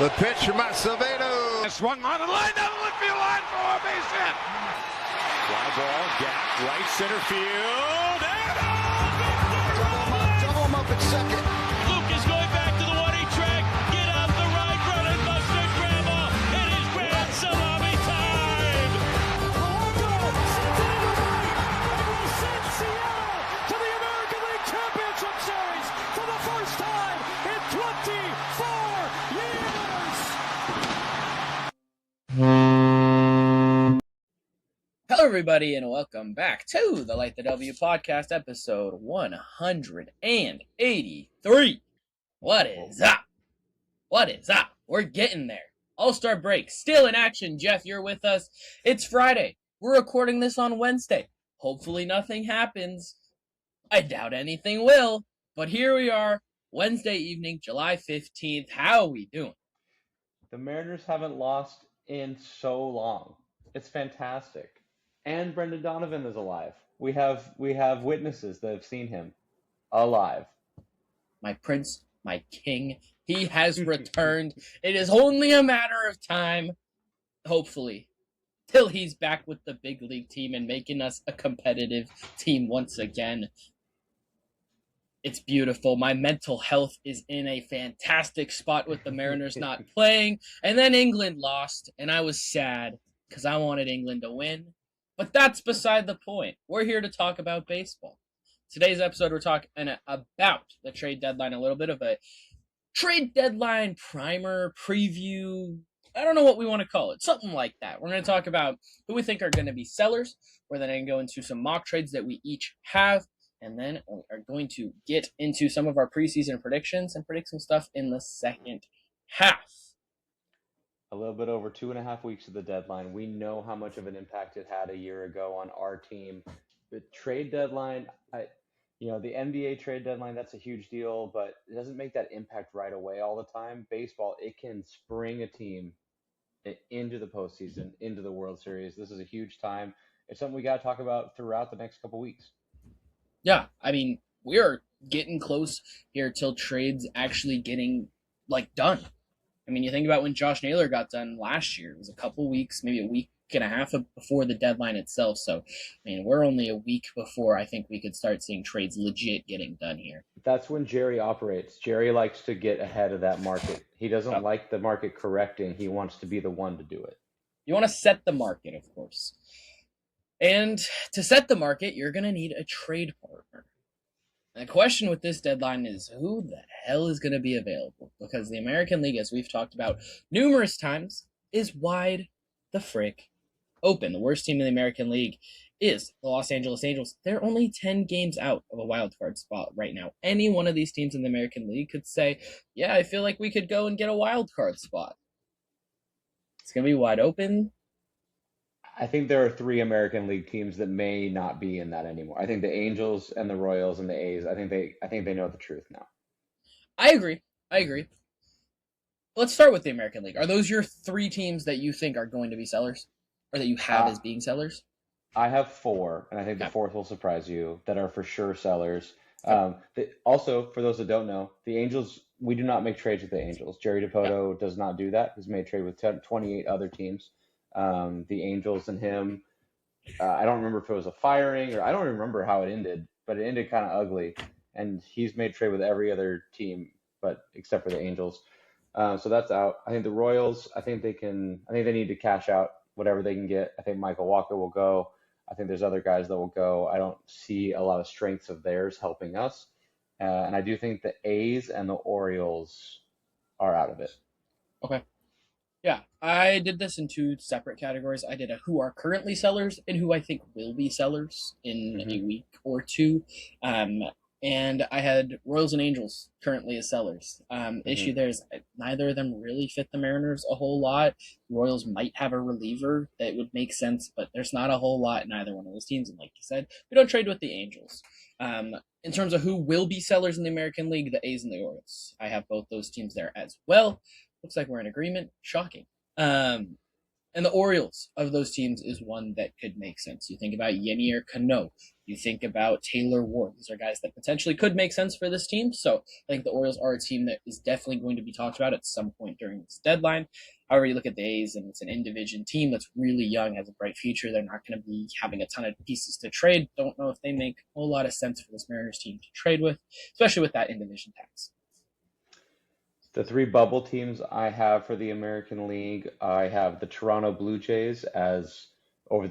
The pitch from Acevedo. Swung on the line, down the left field line for a base hit. Fly ball, gap, right center field. And Double him up at second. Luke is going back to the 1-8 track. Get out the right, run and Buster Grandma. It is grand salami time. will send Seattle to the American League Championship Series for the first time in 24 years. Hello, everybody, and welcome back to the Light the W podcast, episode 183. What is up? What is up? We're getting there. All-Star break, still in action. Jeff, you're with us. It's Friday. We're recording this on Wednesday. Hopefully nothing happens. I doubt anything will, but here we are, Wednesday evening, July 15th. How are we doing? The Mariners haven't lost in so long. It's fantastic. And Brendan Donovan is alive. We have witnesses that have seen him alive. My prince, my king, he has returned. It is only a matter of time, hopefully, till he's back with the big league team and making us a competitive team once again. It's beautiful. My mental health is in a fantastic spot with the Mariners not playing. And then England lost, and I was sad because I wanted England to win. But that's beside the point. We're here to talk about baseball. Today's episode, we're talking about the trade deadline, a little bit of a trade deadline primer, preview. I don't know what we want to call it. Something like that. We're going to talk about who we think are going to be sellers. We're then going to go into some mock trades that we each have. And then we are going to get into some of our preseason predictions and predict some stuff in the second half. A little bit over 2.5 weeks of the deadline. We know how much of an impact it had a year ago on our team. The trade deadline, the NBA trade deadline, that's a huge deal, but it doesn't make that impact right away all the time. Baseball, it can spring a team into the postseason, into the World Series. This is a huge time. It's something we got to talk about throughout the next couple weeks. Yeah, I mean, we're getting close here till trades actually getting, done. I mean, you think about when Josh Naylor got done last year. It was a couple weeks, maybe a week and a half before the deadline itself. So, I mean, we're only a week before I think we could start seeing trades legit getting done here. That's when Jerry operates. Jerry likes to get ahead of that market. He doesn't like the market correcting. He wants to be the one to do it. You want to set the market, of course. And to set the market, you're going to need a trade partner. And the question with this deadline is who the hell is going to be available? Because the American League, as we've talked about numerous times, is wide the frick open. The worst team in the American League is the Los Angeles Angels. They're only 10 games out of a wild card spot right now. Any one of these teams in the American League could say, yeah, I feel like we could go and get a wild card spot. It's going to be wide open. I think there are 3 American League teams that may not be in that anymore. I think the Angels and the Royals and the A's, I think they know the truth now. I agree. Let's start with the American League. Are those your 3 teams that you think are going to be sellers? Or that you have as being sellers? I have 4, and I think the 4th will surprise you, that are for sure sellers. Also, for those that don't know, the Angels, we do not make trades with the Angels. Jerry Dipoto does not do that. He's made trade with 28 other teams. The Angels and him, I don't remember if it was a firing or I don't remember how it ended, but it ended kind of ugly. And he's made trade with every other team, but except for the Angels. So that's out. I think the Royals, I think they need to cash out whatever they can get. I think Michael Walker will go. I think there's other guys that will go. I don't see a lot of strengths of theirs helping us. And I do think the A's and the Orioles are out of it. Okay. Yeah, I did this in 2 separate categories. I did a who are currently sellers and who I think will be sellers in a week or 2. And I had Royals and Angels currently as sellers. Issue there is neither of them really fit the Mariners a whole lot. Royals might have a reliever that would make sense, but there's not a whole lot in either one of those teams. And like you said, we don't trade with the Angels. In terms of who will be sellers in the American League, the A's and the Orioles. I have both those teams there as well. Looks like we're in agreement. Shocking. And And the Orioles of those teams is one that could make sense. You think about Yennier Cano. You think about Taylor Ward. These are guys that potentially could make sense for this team. So I think the Orioles are a team that is definitely going to be talked about at some point during this deadline. However, you look at the A's, and it's an in-division team that's really young, has a bright future. They're not going to be having a ton of pieces to trade. Don't know if they make a whole lot of sense for this Mariners team to trade with, especially with that in-division tax. The three bubble teams I have for the American League, I have the Toronto Blue Jays as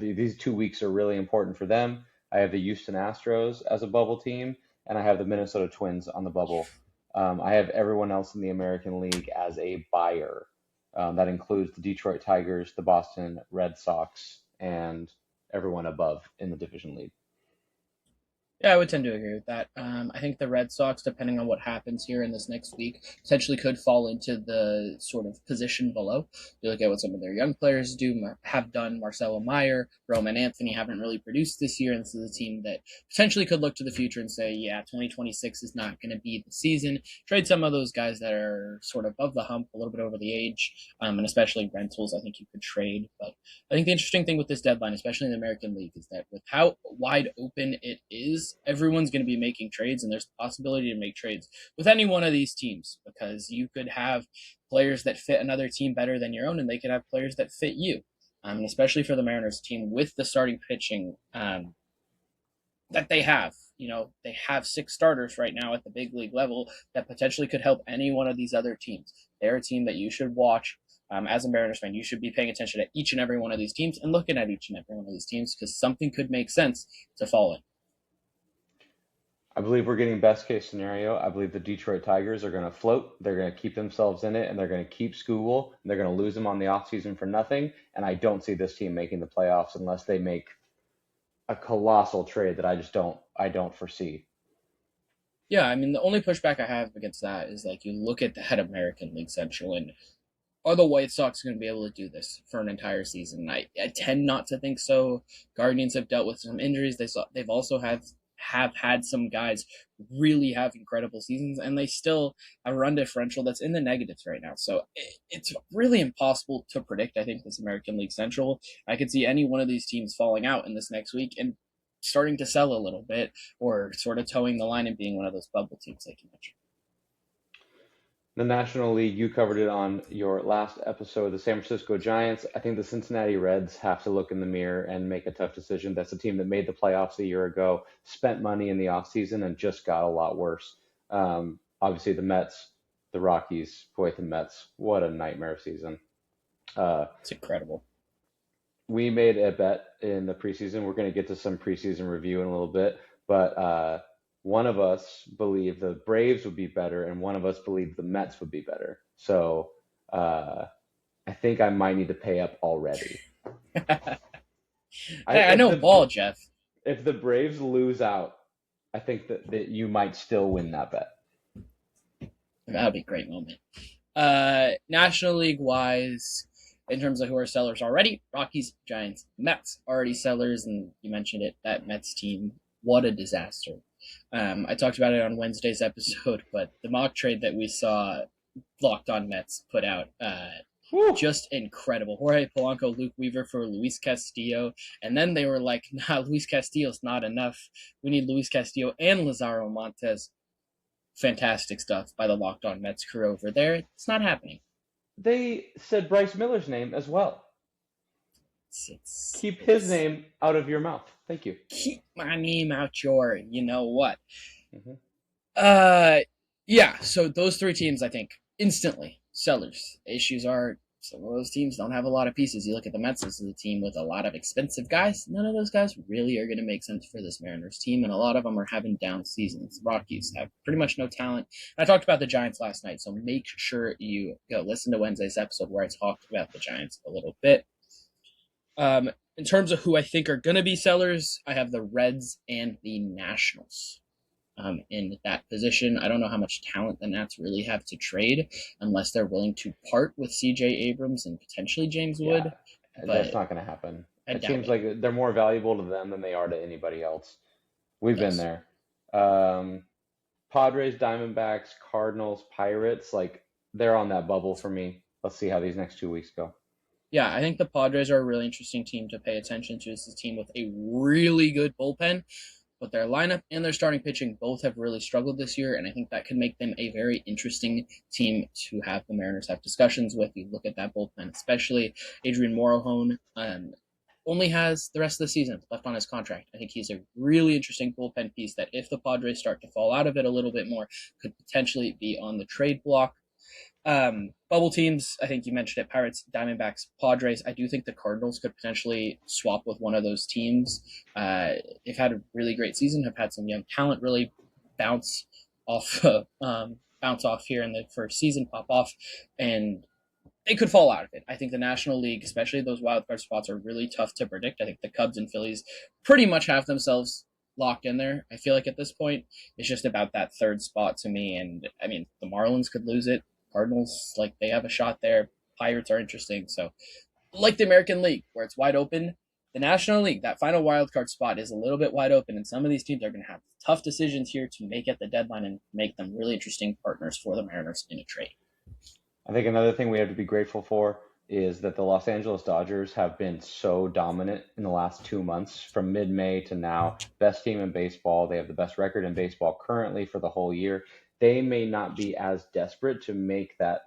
these 2 weeks are really important for them. I have the Houston Astros as a bubble team, and I have the Minnesota Twins on the bubble. I have everyone else in the American League as a buyer. That includes the Detroit Tigers, the Boston Red Sox, and everyone above in the division lead. Yeah, I would tend to agree with that. I think the Red Sox, depending on what happens here in this next week, potentially could fall into the sort of position below. You look at what some of their young players have done. Marcelo Meyer, Roman Anthony haven't really produced this year, and this is a team that potentially could look to the future and say, yeah, 2026 is not going to be the season. Trade some of those guys that are sort of above the hump, a little bit over the age, and especially rentals I think you could trade. But I think the interesting thing with this deadline, especially in the American League, is that with how wide open it is, everyone's going to be making trades, and there's the possibility to make trades with any one of these teams, because you could have players that fit another team better than your own, and they could have players that fit you. And especially for the Mariners team with the starting pitching that they have. They have 6 starters right now at the big league level that potentially could help any one of these other teams. They're a team that you should watch. As a Mariners fan, you should be paying attention to each and every one of these teams and looking at each and every one of these teams, because something could make sense to fall in. I believe we're getting best case scenario. I believe the Detroit Tigers are going to float. They're going to keep themselves in it, and they're going to keep Skubal, and they're going to lose him on the offseason for nothing. And I don't see this team making the playoffs unless they make a colossal trade that I don't foresee. Yeah, I mean, the only pushback I have against that is, like, you look at that American League Central, and are the White Sox going to be able to do this for an entire season? I tend not to think so. Guardians have dealt with some injuries. They've also have had some guys really have incredible seasons, and they still have a run differential that's in the negatives right now. So it's really impossible to predict, I think, this American League Central. I could see any one of these teams falling out in this next week and starting to sell a little bit, or sort of towing the line and being one of those bubble teams like you mentioned. The National League, you covered it on your last episode. The San Francisco Giants. I think the Cincinnati Reds have to look in the mirror and make a tough decision. That's a team that made the playoffs a year ago, spent money in the offseason, and just got a lot worse. Obviously, the Mets, the Rockies, boy, the Mets, what a nightmare season. It's incredible. We made a bet in the preseason. We're going to get to some preseason review in a little bit, but one of us believed the Braves would be better, and one of us believed the Mets would be better. So I think I might need to pay up already. I know ball, Jeff. If the Braves lose out, I think that you might still win that bet. That would be a great moment. National League wise, in terms of who are sellers already, Rockies, Giants, Mets already sellers, and you mentioned it, that Mets team, what a disaster. I talked about it on Wednesday's episode, but the mock trade that we saw Locked On Mets put out, just incredible. Jorge Polanco, Luke Weaver for Luis Castillo, and then they were like, nah, Luis Castillo's not enough. We need Luis Castillo and Lazaro Montes. Fantastic stuff by the Locked On Mets crew over there. It's not happening. They said Bryce Miller's name as well. Keep his name out of your mouth. Thank you. Keep my name out your, you know what. Mm-hmm. Yeah, so those 3 teams, I think, instantly sellers. Issues are some of those teams don't have a lot of pieces. You look at the Mets, this is a team with a lot of expensive guys. None of those guys really are going to make sense for this Mariners team, and a lot of them are having down seasons. Rockies have pretty much no talent. I talked about the Giants last night, so make sure you go listen to Wednesday's episode where I talked about the Giants a little bit. In terms of who I think are going to be sellers, I have the Reds and the Nationals in that position. I don't know how much talent the Nats really have to trade unless they're willing to part with C.J. Abrams and potentially James Wood. That's not going to happen. It seems like they're more valuable to them than they are to anybody else. We've been there. Padres, Diamondbacks, Cardinals, Pirates, like they're on that bubble for me. Let's see how these next 2 weeks go. Yeah, I think the Padres are a really interesting team to pay attention to. It's a team with a really good bullpen, but their lineup and their starting pitching both have really struggled this year, and I think that could make them a very interesting team to have the Mariners have discussions with. You look at that bullpen, especially Adrian Morejon, only has the rest of the season left on his contract. I think he's a really interesting bullpen piece that if the Padres start to fall out of it a little bit more, could potentially be on the trade block. Bubble teams, I think you mentioned it, Pirates, Diamondbacks, Padres. I do think the Cardinals could potentially swap with one of those teams. They've had a really great season, have had some young talent really bounce off here in the first season, pop off, and they could fall out of it. I think the National League, especially those wild card spots, are really tough to predict. I think the Cubs and Phillies pretty much have themselves locked in there. I feel like at this point, it's just about that third spot to me. And I mean, the Marlins could lose it. Cardinals, like, they have a shot there. Pirates are interesting. So, like the American League, where it's wide open, the National League, that final wild card spot is a little bit wide open, and some of these teams are going to have tough decisions here to make at the deadline and make them really interesting partners for the Mariners in a trade. I think another thing we have to be grateful for is that the Los Angeles Dodgers have been so dominant in the last 2 months, from mid-May to now. Best team in baseball. They have the best record in baseball currently for the whole year. They may not be as desperate to make that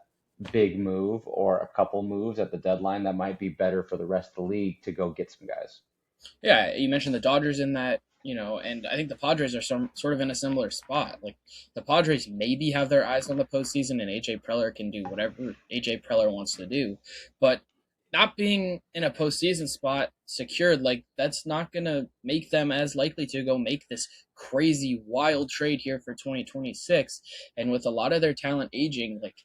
big move or a couple moves at the deadline that might be better for the rest of the league to go get some guys. Yeah, you mentioned the Dodgers in that, and I think the Padres are sort of in a similar spot. Like, the Padres maybe have their eyes on the postseason, and AJ Preller can do whatever AJ Preller wants to do, but not being in a postseason spot secured, like, that's not going to make them as likely to go make this crazy wild trade here for 2026. And with a lot of their talent aging, like,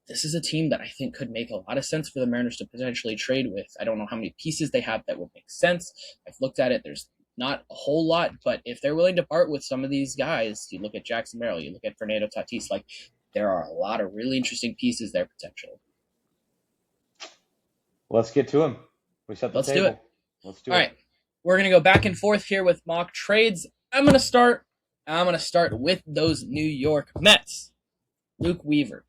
this is a team that I think could make a lot of sense for the Mariners to potentially trade with. I don't know how many pieces they have that would make sense. I've looked at it. There's not a whole lot, but if they're willing to part with some of these guys, you look at Jackson Merrill, you look at Fernando Tatis, like, there are a lot of really interesting pieces there potentially. Let's get to them. We set the Let's table. do it. Let's do All it. right. We're going to go back and forth here with mock trades. I'm going to start with those New York Mets. Luke Weaver.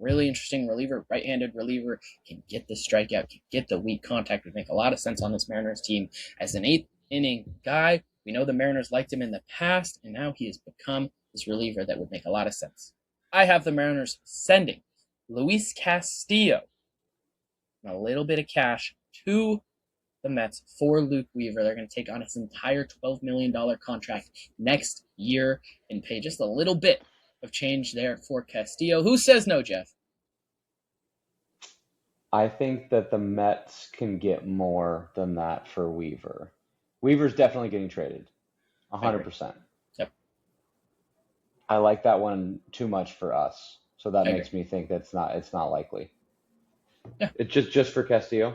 Really interesting reliever, right-handed reliever, can get the strikeout, can get the weak contact, would make a lot of sense on this Mariners team. As an eighth-inning guy, we know the Mariners liked him in the past, and now he has become this reliever that would make a lot of sense. I have the Mariners sending Luis Castillo and a little bit of cash to the Mets for Luke Weaver. They're going to take on his entire $12 million contract next year and pay just a little bit of change there for Castillo. Who says no, Jeff? I think that the Mets can get more than that for Weaver. Weaver's definitely getting traded, 100%. Yep. I like that one too much for us, so that makes me think it's not likely. Yeah. It's just for Castillo.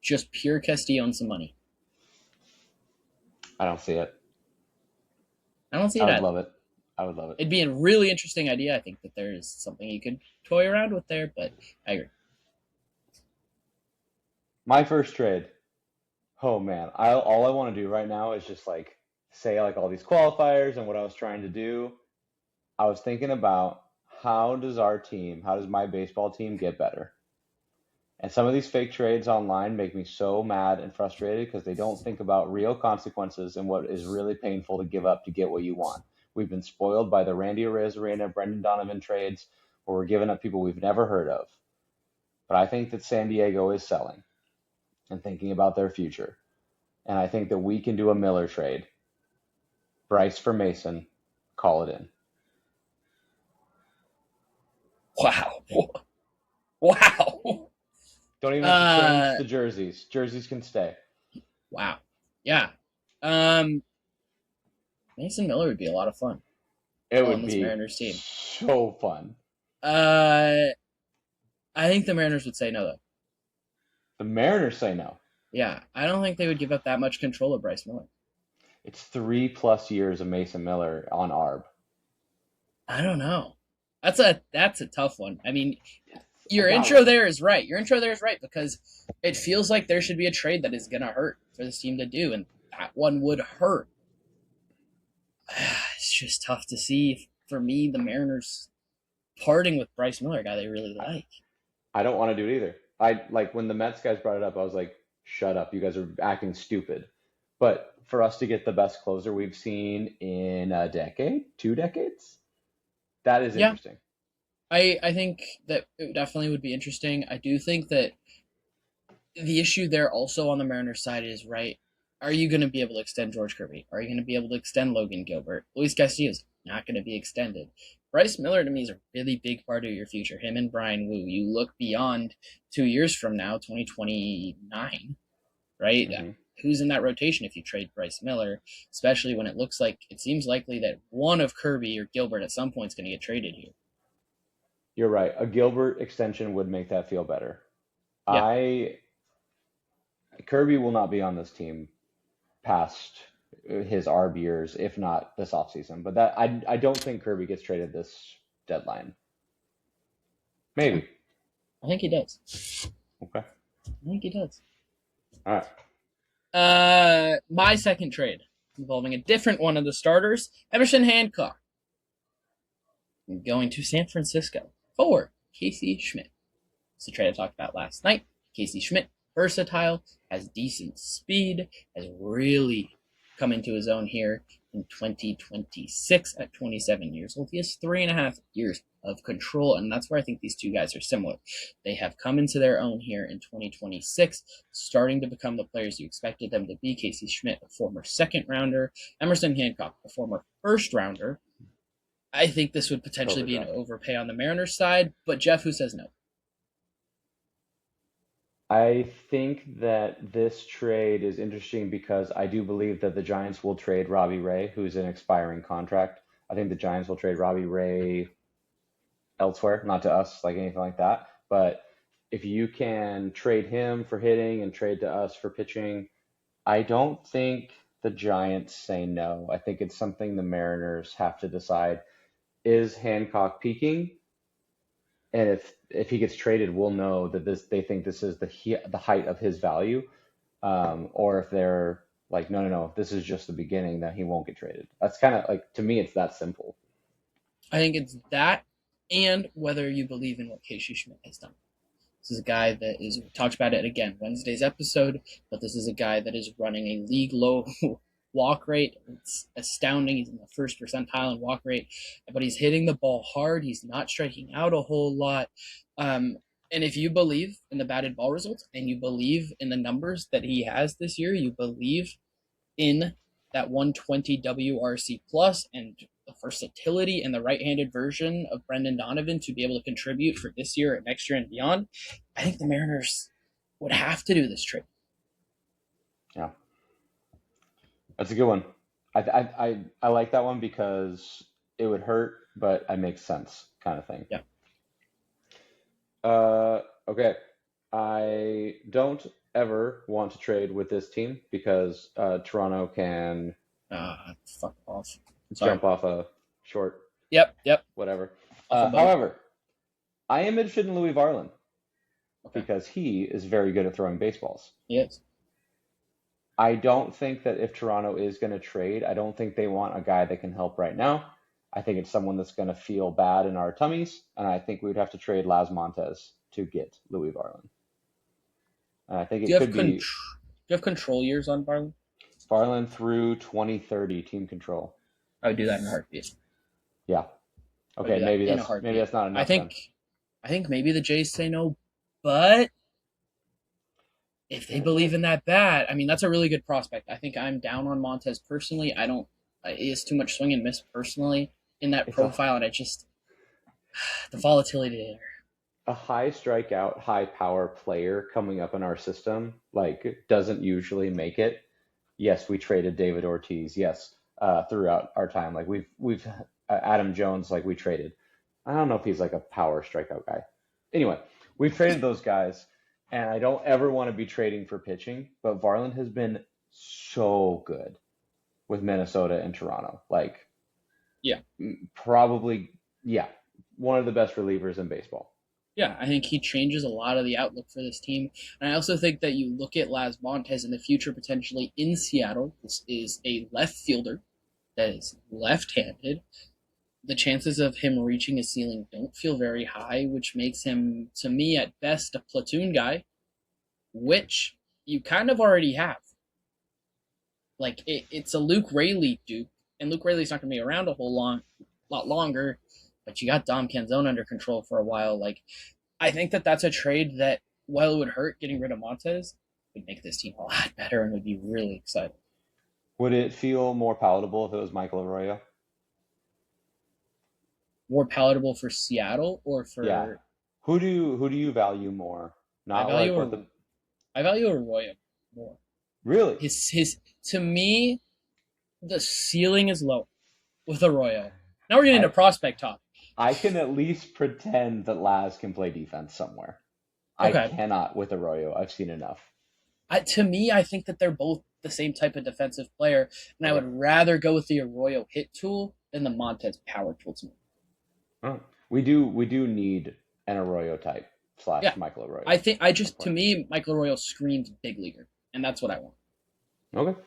Just pure Castillo and some money. I don't see it. I don't see it. I would love it. It'd be a really interesting idea. I think that there's something you could toy around with there, but I agree. My first trade. Oh man, all I want to do right now is just say all these qualifiers and what I was trying to do. I was thinking about how does my baseball team get better? And some of these fake trades online make me so mad and frustrated because they don't think about real consequences and what is really painful to give up to get what you want. We've been spoiled by the Randy Arozarena, Brendan Donovan trades where we're giving up people we've never heard of. But I think that San Diego is selling and thinking about their future. And I think that we can do a Miller trade. Bryce for Mason. Call it in. Wow. Wow. Don't even have to change the jerseys. Jerseys can stay. Wow. Yeah. Mason Miller would be a lot of fun. It would be Mariners team. So fun. I think the Mariners would say no, though. The Mariners say no. Yeah, I don't think they would give up that much control of Bryce Miller. It's 3+ years of Mason Miller on ARB. I don't know. That's a tough one. I mean, your intro there is right. Because it feels like there should be a trade that is going to hurt for this team to do, and that one would hurt. It's just tough to see, for me, the Mariners parting with Bryce Miller, a guy they really like. I don't want to do it either. I like when the Mets guys brought it up, I was like, shut up, you guys are acting stupid. But for us to get the best closer we've seen in a decade, 2 decades, that is Yeah, interesting. I think that it definitely would be interesting. I do think that the issue there also on the Mariners side is, right, are you going to be able to extend George Kirby? Are you going to be able to extend Logan Gilbert? Luis Castillo's not going to be extended. Bryce Miller, to me, is a really big part of your future. Him and Brian Wu. You look beyond 2 years from now, 2029, right? Hmm. Who's in that rotation if you trade Bryce Miller, especially when it seems likely that one of Kirby or Gilbert at some point is going to get traded here. You're right. A Gilbert extension would make that feel better. Yeah. I Kirby will not be on this team past his ARB years, if not this offseason. But that I don't think Kirby gets traded this deadline. Maybe. I think he does. Okay. I think he does. All right. My second trade involving a different one of the starters, Emerson Hancock, going to San Francisco for Casey Schmidt. It's the trade I talked about last night. Casey Schmidt, versatile, has decent speed, has really come into his own here in 2026 at 27 years old. He has 3.5 years of control, and that's where I think these two guys are similar. They have come into their own here in 2026, starting to become the players you expected them to be. Casey Schmidt, a former second rounder. Emerson Hancock, a former first rounder. I think this would potentially be an overpay on the Mariners side, but Jeff, who says no? I think that this trade is interesting because I do believe that the Giants will trade Robbie Ray, who's an expiring contract. I think the Giants will trade Robbie Ray elsewhere, not to us, like anything like that. But if you can trade him for hitting and trade to us for pitching, I don't think the Giants say no. I think it's something the Mariners have to decide. Is Hancock peaking? And if he gets traded, we'll know that they think this is the height of his value, or if they're like, no, this is just the beginning, that he won't get traded. That's kind of like, to me, it's that simple. I think it's that, and whether you believe in what Casey Schmidt has done. This is a guy that we talked about it again Wednesday's episode, but this is a guy that is running a league low walk rate. It's astounding. He's in the first percentile in walk rate, but he's hitting the ball hard. He's not striking out a whole lot. And if you believe in the batted ball results and you believe in the numbers that he has this year, you believe in that 120 WRC plus and the versatility and the right-handed version of Brendan Donovan to be able to contribute for this year and next year and beyond, I think the Mariners would have to do this trade. Yeah. That's a good one. I like that one because it would hurt, but it makes sense, kind of thing. Yeah. Okay. I don't ever want to trade with this team because Toronto can Fuck off. jump off a short. Yep. Whatever. Off a boat. However, I am interested in Louis Varland Okay. because he is very good at throwing baseballs. Yes. I don't think that if Toronto is going to trade, I don't think they want a guy that can help right now. I think it's someone that's going to feel bad in our tummies, and I think we would have to trade Las Montes to get Louis Varland. And I think Do it you could be do you have control years on Varland? Varland through 2030 team control. I would do that in a heartbeat. Yeah. Okay, maybe that's not enough. I think maybe the Jays say no, but if they believe in that bat, I mean, that's a really good prospect. I think I'm down on Montez personally. He has too much swing and miss personally in that profile, and the volatility there. A high strikeout, high power player coming up in our system, like, doesn't usually make it. Yes, we traded David Ortiz. Yes, throughout our time, like we've Adam Jones, like we traded. I don't know if he's like a power strikeout guy. Anyway, we've traded those guys. And I don't ever want to be trading for pitching, but Varland has been so good with Minnesota and Toronto. Like, yeah, probably, one of the best relievers in baseball. Yeah, I think he changes a lot of the outlook for this team. And I also think that you look at Las Montes in the future potentially in Seattle. This is a left fielder that is left-handed the chances of him reaching his ceiling don't feel very high, which makes him, to me, at best, a platoon guy, which you kind of already have. Like, it's a Luke Rayleigh Duke, and Luke Rayleigh's not going to be around a lot longer, but you got Dom Canzone under control for a while. Like, I think that's a trade that, while it would hurt getting rid of Montez, would make this team a lot better and would be really exciting. Would it feel more palatable if it was Michael Arroyo? More palatable for Seattle or for... Yeah. Who do you value more? I value Arroyo more. Really? His to me, the ceiling is low with Arroyo. Now we're getting into prospect talk. I can at least pretend that Laz can play defense somewhere. Okay. I cannot with Arroyo. I've seen enough. To me, I think that they're both the same type of defensive player, and I would rather go with the Arroyo hit tool than the Montez power tool to me. Oh. We do need an Arroyo type / Michael Arroyo. I think to me, Michael Arroyo screams big leaguer, and that's what I want. Okay.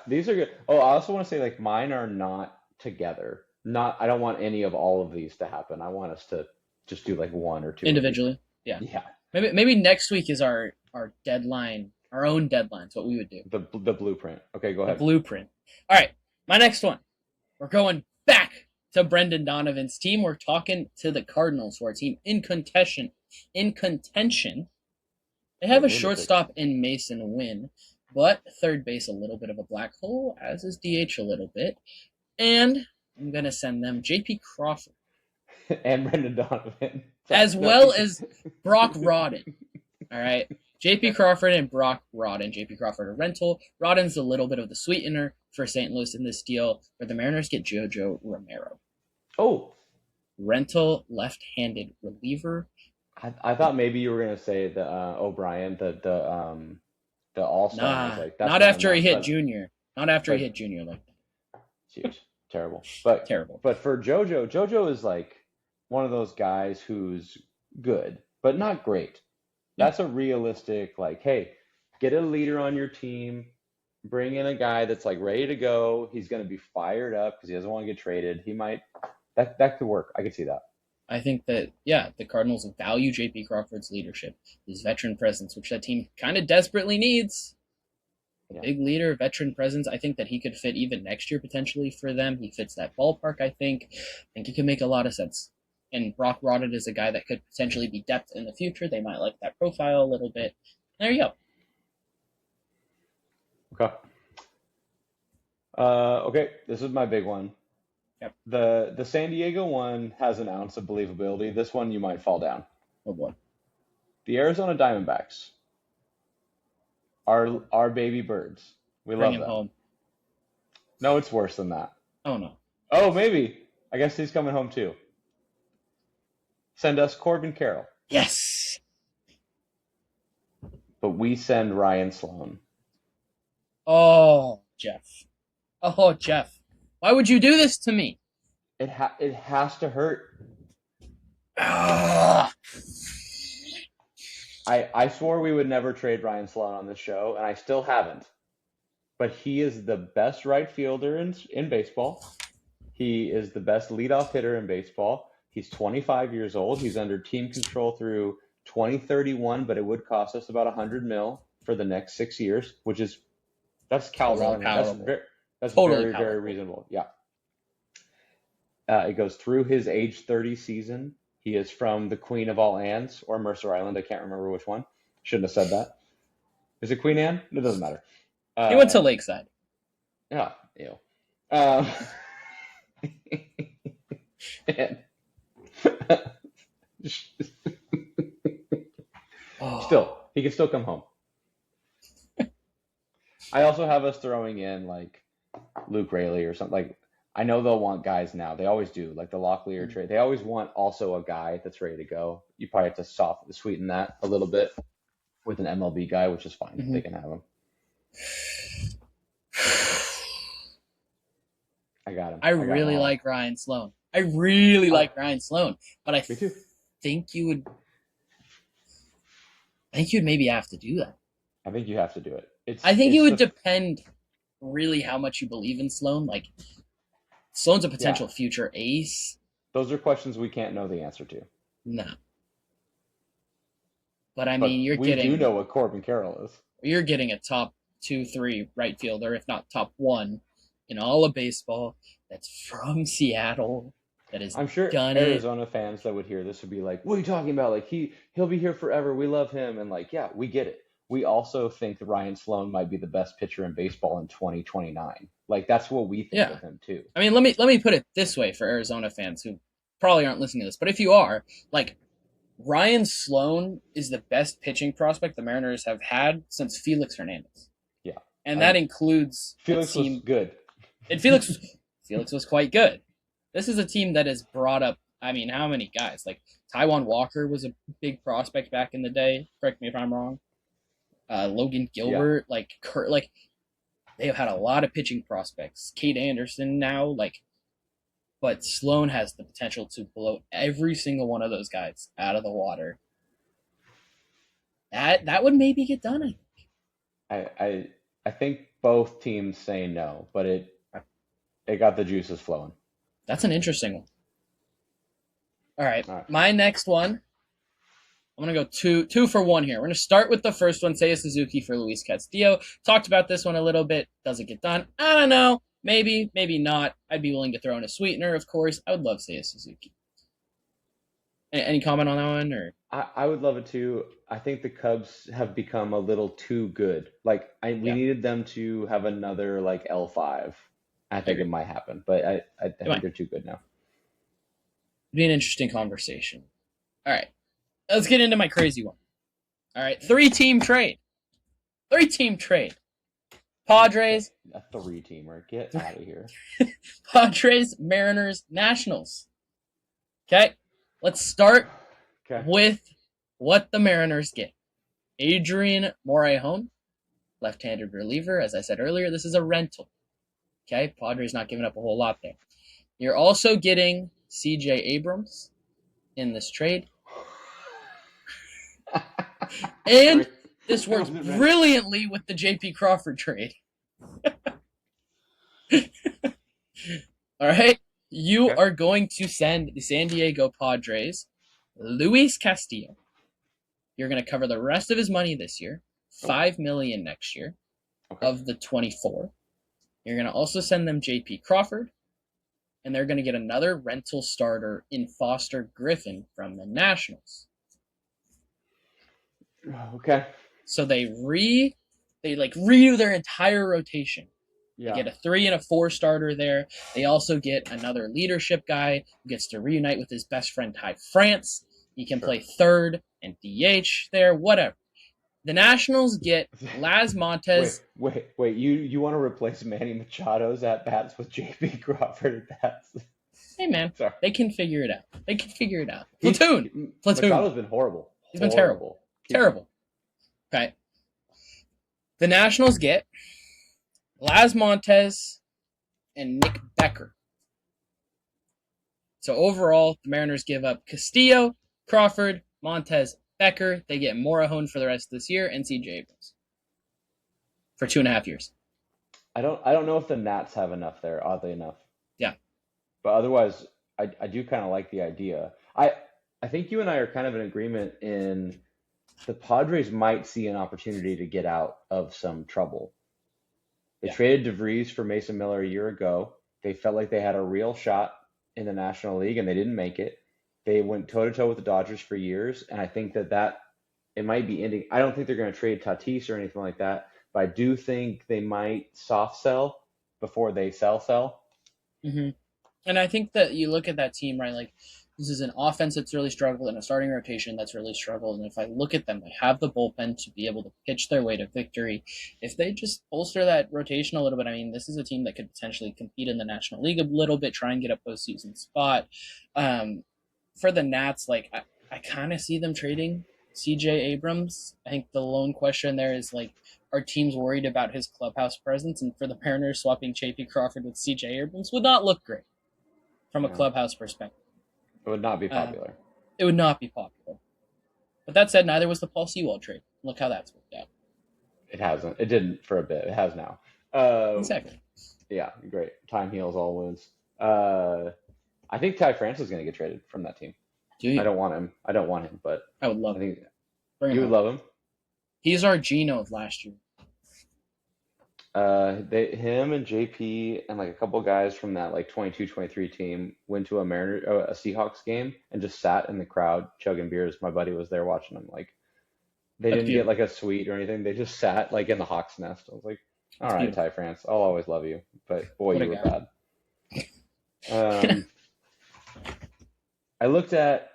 These are good. Oh, I also want to say, like, mine are not together. I don't want any of all of these to happen. I want us to just do like one or two individually. Yeah. Yeah. Maybe next week is our deadline, our own deadline. It's what we would do. The blueprint. Okay, go ahead. The blueprint. All right, my next one. We're going back to Brendan Donovan's team. We're talking to the Cardinals, who are a team in contention. They have a shortstop in Mason Wynn, but third base a little bit of a black hole, as is DH a little bit. And I'm going to send them J.P. Crawford. And Brendan Donovan. As well as Brock Rodden. All right? J.P. Crawford and Brock Rodden. J.P. Crawford a rental. Rodden's a little bit of the sweetener for St. Louis in this deal, where the Mariners get JoJo Romero. Oh. Rental left-handed reliever. I thought maybe you were going to say the O'Brien, the All-Star. Nah, not after he hit Junior. Not after he hit Junior like that. Huge. Terrible. Terrible. But for JoJo is like one of those guys who's good, but not great. That's a realistic, like, hey, get a leader on your team, bring in a guy that's like ready to go. He's going to be fired up because he doesn't want to get traded. He might, that could work. I could see that. I think that, the Cardinals value J.P. Crawford's leadership, his veteran presence, which that team kind of desperately needs. Big leader, veteran presence. I think that he could fit even next year potentially for them. He fits that ballpark, I think. I think he could make a lot of sense. And Brock Rodden is a guy that could potentially be depth in the future. They might like that profile a little bit. There you go. Okay, this is my big one. Yep. The San Diego one has an ounce of believability. This one you might fall down. Oh boy. The Arizona Diamondbacks. Our baby birds. We love them. Home. No, it's worse than that. Oh no. Oh, maybe. I guess he's coming home too. Send us Corbin Carroll. Yes. But we send Ryan Sloan. Oh, Jeff. Why would you do this to me? It has to hurt. I swore we would never trade Ryan Sloan on this show, and I still haven't. But he is the best right fielder in baseball. He is the best leadoff hitter in baseball. He's 25 years old. He's under team control through 2031, but it would cost us about $100 million for the next 6 years, that's Cal Raleigh. That's totally very, very reasonable. Yeah. It goes through his age 30 season. He is from the Queen of All Annes or Mercer Island. I can't remember which one. Shouldn't have said that. Is it Queen Anne? It doesn't matter. He went to Lakeside. Yeah. Ew. Still, he can still come home. I also have us throwing in like Luke Rayleigh or something. Like, I know they'll want guys now. They always do. Like the Locklear trade. They always want also a guy that's ready to go. You probably have to sweeten that a little bit with an MLB guy, which is fine. Mm-hmm. They can have him. I got him. I really like Ryan Sloan. Like Ryan Sloan, but I think you would maybe have to do that. I think you have to do it. I think it would depend really how much you believe in Sloan. Like, Sloan's a potential future ace. Those are questions we can't know the answer to. No. But I mean, we do know what Corbin Carroll is. You're getting a top 2-3 right fielder, if not top 1 in all of baseball. That's from Seattle. That is. I'm sure Arizona fans that would hear this would be like, "What are you talking about? Like he'll be here forever. We love him." And like, yeah, we get it. We also think that Ryan Sloan might be the best pitcher in baseball in 2029. Like that's what we think of him too. I mean, let me put it this way for Arizona fans who probably aren't listening to this, but if you are, like, Ryan Sloan is the best pitching prospect the Mariners have had since Felix Hernandez. Yeah. And that includes Felix was good. And Felix was quite good. This is a team that has brought up, I mean, how many guys? Like, Taijuan Walker was a big prospect back in the day. Correct me if I'm wrong. Logan Gilbert, they have had a lot of pitching prospects. Kate Anderson now, but Sloan has the potential to blow every single one of those guys out of the water. That would maybe get done, I think. I think both teams say no, but it got the juices flowing. That's an interesting one. All right. My next one, I'm going to go two for one here. We're going to start with the first one, Seiya Suzuki for Luis Castillo. Talked about this one a little bit. Does it get done? I don't know. Maybe, maybe not. I'd be willing to throw in a sweetener, of course. I would love Seiya Suzuki. Any comment on that one? Or I would love it too. I think the Cubs have become a little too good. We needed them to have another L5. I think it might happen, but I think they're too good now. It'd be an interesting conversation. All right. Let's get into my crazy one. All right. 3-team trade. 3-team trade. Padres. A 3-teamer. Get out of here. Padres, Mariners, Nationals. Okay. Let's start with what the Mariners get. Adrian Morejon, left-handed reliever. As I said earlier, this is a rental. Okay. Padres not giving up a whole lot there. You're also getting C.J. Abrams in this trade. And this works brilliantly with the J.P. Crawford trade. All right. You are going to send the San Diego Padres Luis Castillo. You're going to cover the rest of his money this year, $5 million next year of the 24. You're going to also send them J.P. Crawford, and they're going to get another rental starter in Foster Griffin from the Nationals. Okay. So they redo their entire rotation. Yeah. They get a 3 and a 4 starter there. They also get another leadership guy who gets to reunite with his best friend Ty France. He can play third and DH there, whatever. The Nationals get Laz Montes. Wait. You want to replace Manny Machado's at bats with J.P. Crawford at bats? Hey, man. Sorry. They can figure it out. Platoon. Machado's been horrible. He's been terrible. Terrible. Okay. The Nationals get Laz Montes and Nick Becker. So overall, the Mariners give up Castillo, Crawford, Montes, Becker. They get Morejon for the rest of this year and C.J. Abrams for 2.5 years. I don't know if the Nats have enough there, oddly enough. Yeah. But otherwise, I do kind of like the idea. I think you and I are kind of in agreement in the Padres might see an opportunity to get out of some trouble. They traded DeVries for Mason Miller a year ago. They felt like they had a real shot in the National League, and they didn't make it. They went toe-to-toe with the Dodgers for years, and I think that it might be ending. I don't think they're going to trade Tatis or anything like that, but I do think they might soft sell before they sell. Mm-hmm. And I think that you look at that team, right, this is an offense that's really struggled and a starting rotation that's really struggled. And if I look at them, they have the bullpen to be able to pitch their way to victory. If they just bolster that rotation a little bit, I mean, this is a team that could potentially compete in the National League a little bit, try and get a postseason spot. For the Nats, I kind of see them trading C.J. Abrams. I think the lone question there is, are teams worried about his clubhouse presence? And for the Mariners, swapping J.P. Crawford with C.J. Abrams would not look great from a clubhouse perspective. It would not be popular. It would not be popular. But that said, neither was the Paul Sewald trade. Look how that's worked out. It hasn't. It didn't for a bit. It has now. Exactly. Yeah, great. Time heals all wounds. I think Ty France is going to get traded from that team. Do you? I don't want him. But I would love I him. think Bring you him would up. love him. He's our Geno of last year. Him and JP and like a couple guys from that like 22-23 team went to a Seahawks game and just sat in the crowd chugging beers. My buddy was there watching them. Like they That's didn't get beautiful. like a suite or anything. They just sat like in the Hawks nest. I was like, all That's right, beautiful. Ty France, I'll always love you, but boy, What a you were guy. bad. I looked at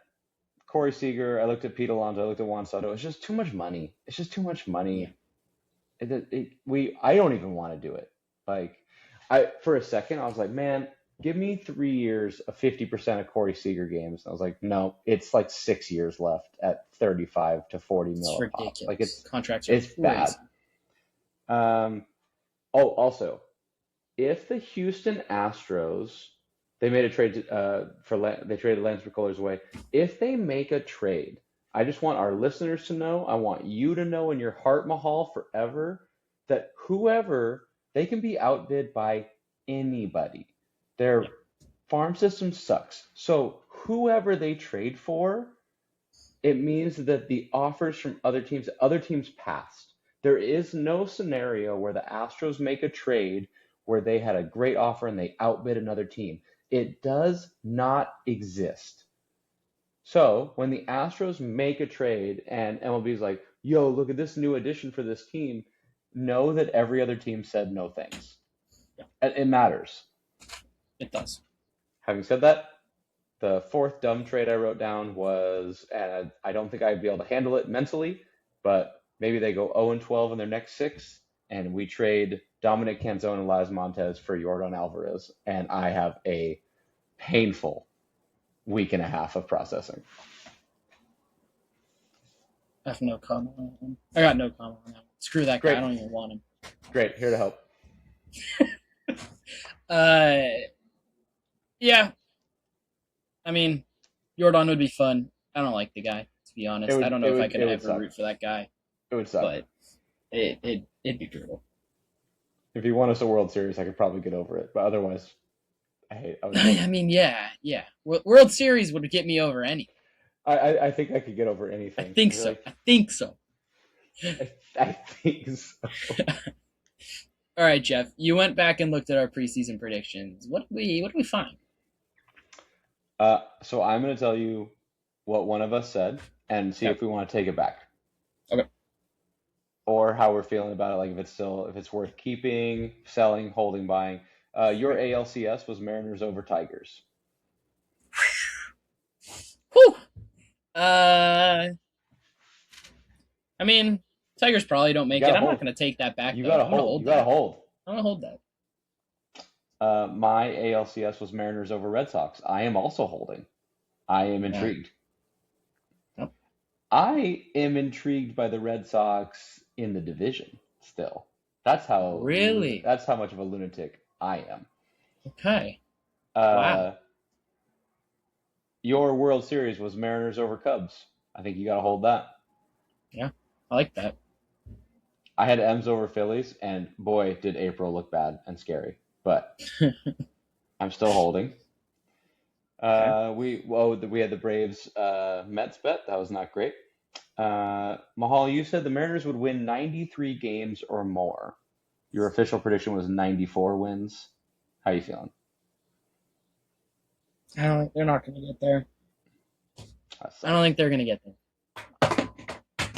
Corey Seager. I looked at Pete Alonso. I looked at Juan Soto. It's just too much money. It's just too much money. I don't even want to do it. Like, for a second, I was like, man, give me 3 years of 50% of Corey Seager games. And I was like, no, it's like 6 years left at 35 to 40 It's mil a pop. ridiculous. Like Contracts are it's bad. crazy. Also, if the Houston Astros, they made a trade they traded Lance McCullers away. If they make a trade, I just want our listeners to know, I want you to know in your heart, Mahal, forever, that whoever, they can be outbid by anybody. Their farm system sucks. So whoever they trade for, it means that the offers from other teams passed. There is no scenario where the Astros make a trade where they had a great offer and they outbid another team. It does not exist. So when the Astros make a trade and MLB is like, yo, look at this new addition for this team, know that every other team said no thanks. Yeah. It matters. It does. Having said that, the fourth dumb trade I wrote down was, and I don't think I'd be able to handle it mentally, but maybe they go 0-12 in their next 6, and we trade Dominic Canzone and Laz Montez for Yordan Alvarez, and I have a painful week and a half of processing. I have no comment on that one. I got no comment on that one. Screw that guy. Great. I don't even want him. Great, here to help. Yeah. I mean, Jordan would be fun. I don't like the guy, to be honest. I don't know if I could ever root for that guy. It would suck. But it'd be brutal. If he won us a World Series, I could probably get over it. But otherwise, I mean, yeah. World Series would get me over any. I think I could get over anything. I think so. I think so. All right, Jeff. You went back and looked at our preseason predictions. What do we find? So I'm going to tell you what one of us said and see if we want to take it back. Okay. Or how we're feeling about it, like if it's worth keeping, selling, holding, buying. Your ALCS was Mariners over Tigers. Whew. I mean, Tigers probably don't make it. I'm not going to take that back. You got to hold. You got to hold. I'm going to hold that. My ALCS was Mariners over Red Sox. I am also holding. I am intrigued. Yep. I am intrigued by the Red Sox in the division still. That's how much of a lunatic I am. Okay. Wow. Your World Series was Mariners over Cubs. I think you got to hold that. Yeah, I like that. I had M's over Phillies, and boy, did April look bad and scary. But I'm still holding. We had the Braves Mets bet. That was not great. Mahal, you said the Mariners would win 93 games or more. Your official prediction was 94 wins. How are you feeling? They're not going to get there. I don't think they're going to get there.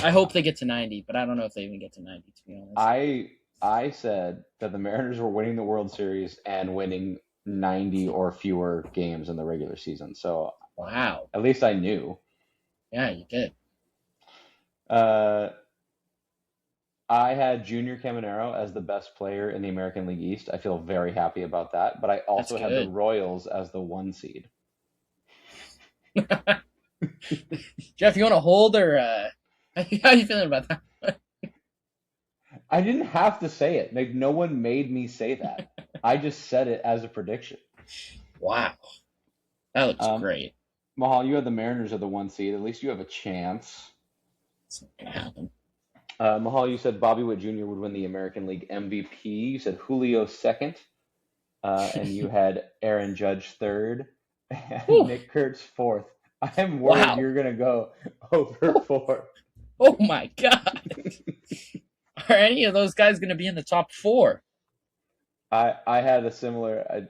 I hope they get to 90, but I don't know if they even get to 90, to be honest. I said that the Mariners were winning the World Series and winning 90 or fewer games in the regular season. So wow. At least I knew. Yeah, you did. I had Junior Caminero as the best player in the American League East. I feel very happy about that. But I also had the Royals as the 1 seed. Jeff, you want to hold or how are you feeling about that? I didn't have to say it. Like, no one made me say that. I just said it as a prediction. Wow. That looks great. Mahal, you had the Mariners as the 1 seed. At least you have a chance. It's not going to happen. Mahal, you said Bobby Witt Jr. would win the American League MVP. You said Julio second. and you had Aaron Judge third and Whew. Nick Kurtz fourth. I am worried Wow. you're going to go over 4. Oh my God. Are any of those guys going to be in the top 4? I had a similar.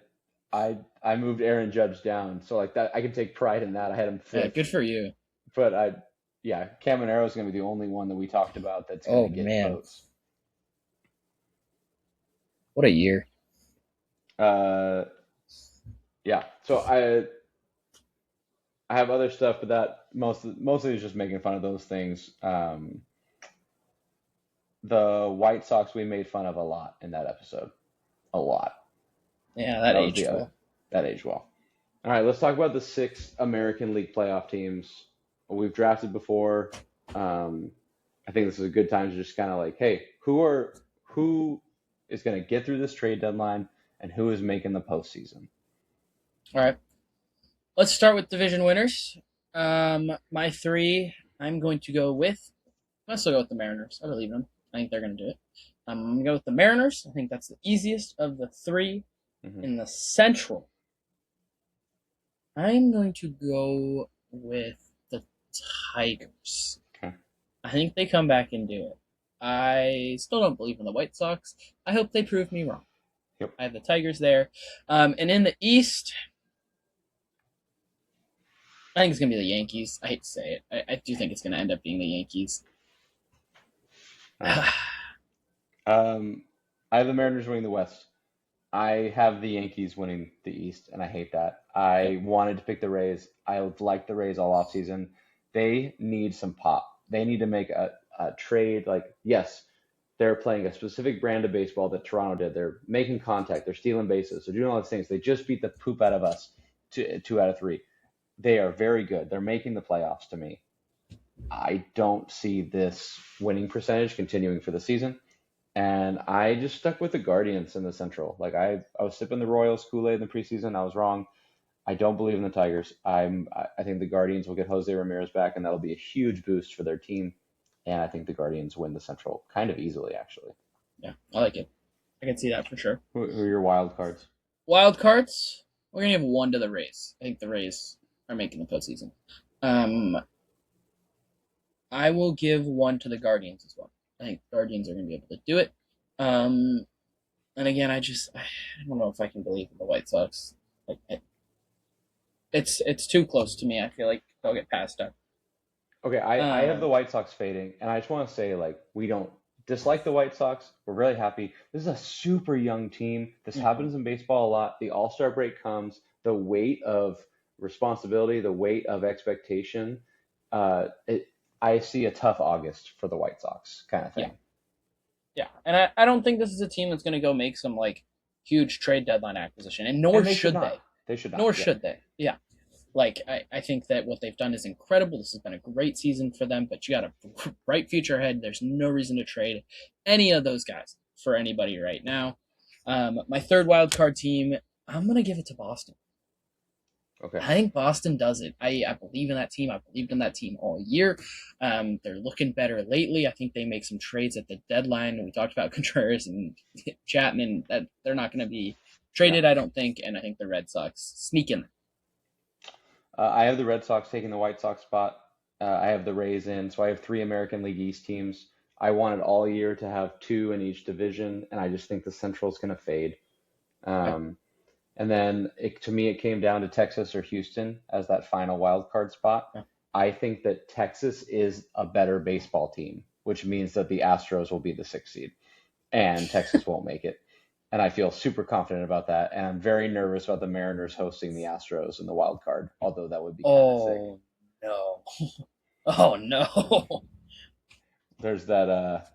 I moved Aaron Judge down, so like that I can take pride in that. I had him 5th. Yeah, good for you. But Caminero is going to be the only one that we talked about that's going to get votes. What a year. Yeah. So I have other stuff, but that mostly is just making fun of those things. The White Sox we made fun of a lot in that episode. A lot. Yeah, that aged well. That aged well. All right, let's talk about the 6 American League playoff teams. We've drafted before. I think this is a good time to just kind of like, hey, who is going to get through this trade deadline and who is making the postseason? All right. Let's start with division winners. My 3, I'm going to go with. I'll still go with the Mariners. I believe in them. I think they're going to do it. I'm going to go with the Mariners. I think that's the easiest of the 3. In the Central, I'm going to go with the Tigers. Okay. I think they come back and do it. I still don't believe in the White Sox. I hope they prove me wrong. Yep. I have the Tigers there. And in the East, I think it's going to be the Yankees. I hate to say it. I do think it's going to end up being the Yankees. I have the Mariners winning the West. I have the Yankees winning the East, and I hate that. I wanted to pick the Rays. I like the Rays all offseason. They need some pop. They need to make a trade. Like, yes, they're playing a specific brand of baseball that Toronto did. They're making contact. They're stealing bases. They're doing all these things. They just beat the poop out of us 2 out of 3. They are very good. They're making the playoffs to me. I don't see this winning percentage continuing for the season. And I just stuck with the Guardians in the Central. Like I was sipping the Royals Kool-Aid in the preseason. I was wrong. I don't believe in the Tigers. I think the Guardians will get Jose Ramirez back, and that'll be a huge boost for their team. And I think the Guardians win the Central kind of easily, actually. Yeah, I like it. I can see that for sure. Who are your wild cards? Wild cards? We're going to give 1 to the Rays. I think the Rays are making the postseason. I will give 1 to the Guardians as well. I think the Guardians are going to be able to do it. And again, I don't know if I can believe in the White Sox. Like, it's too close to me. I feel like they'll get passed up. Okay, I have the White Sox fading, and I just want to say, like, we don't dislike the White Sox. We're really happy. This is a super young team. This happens in baseball a lot. The All-Star break comes. The weight of responsibility, the weight of expectation. I see a tough August for the White Sox kind of thing. Yeah. And I don't think this is a team that's going to go make some like huge trade deadline acquisition, and nor should they. They should not. Nor should they. Yeah. Like, I think that what they've done is incredible. This has been a great season for them, but you got a bright future ahead. There's no reason to trade any of those guys for anybody right now. My 3rd wild card team, I'm going to give it to Boston. Okay. I think Boston does it. I believe in that team. I believed in that team all year. They're looking better lately. I think they make some trades at the deadline. We talked about Contreras and Chapman. That they're not going to be traded, I don't think, and I think the Red Sox sneak in. I have the Red Sox taking the White Sox spot. I have the Rays in, so I have 3 American League East teams. I wanted all year to have 2 in each division, and I just think the Central is going to fade. And then to me, it came down to Texas or Houston as that final wild card spot. Yeah. I think that Texas is a better baseball team, which means that the Astros will be the 6th seed and Texas won't make it. And I feel super confident about that. And I'm very nervous about the Mariners hosting the Astros in the wild card, although that would be kind of sick. No. Oh, no. There's that,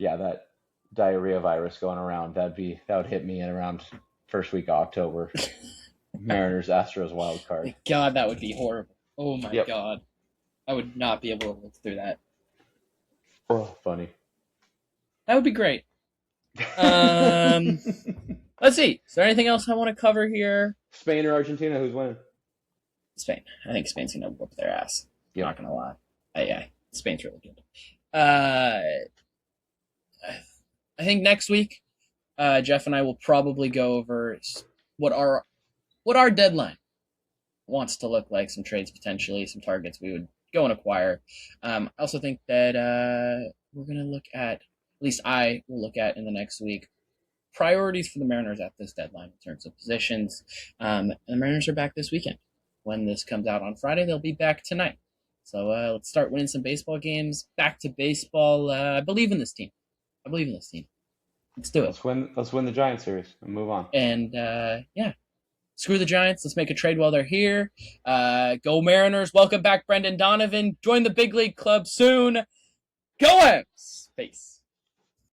that diarrhea virus going around. That would hit me in around first week of October. Mariners, Astros wild card. God, that would be horrible. Oh my God. I would not be able to look through that. Oh, funny. That would be great. Let's see. Is there anything else I want to cover here? Spain or Argentina? Who's winning? Spain. I think Spain's going to whoop their ass. Yep. Not going to lie. Yeah, Spain's really good. I think next week, Jeff and I will probably go over what our deadline wants to look like, some trades potentially, some targets we would go and acquire. I also think that we're going to look at least I will look at in the next week, priorities for the Mariners at this deadline in terms of positions. And the Mariners are back this weekend. When this comes out on Friday, they'll be back tonight. So let's start winning some baseball games. Back to baseball. I believe in this team. Let's do it. Let's win the Giants series and move on. And yeah, screw the Giants. Let's make a trade while they're here. Go Mariners. Welcome back, Brendan Donovan. Join the big league club soon. Go M's. Peace.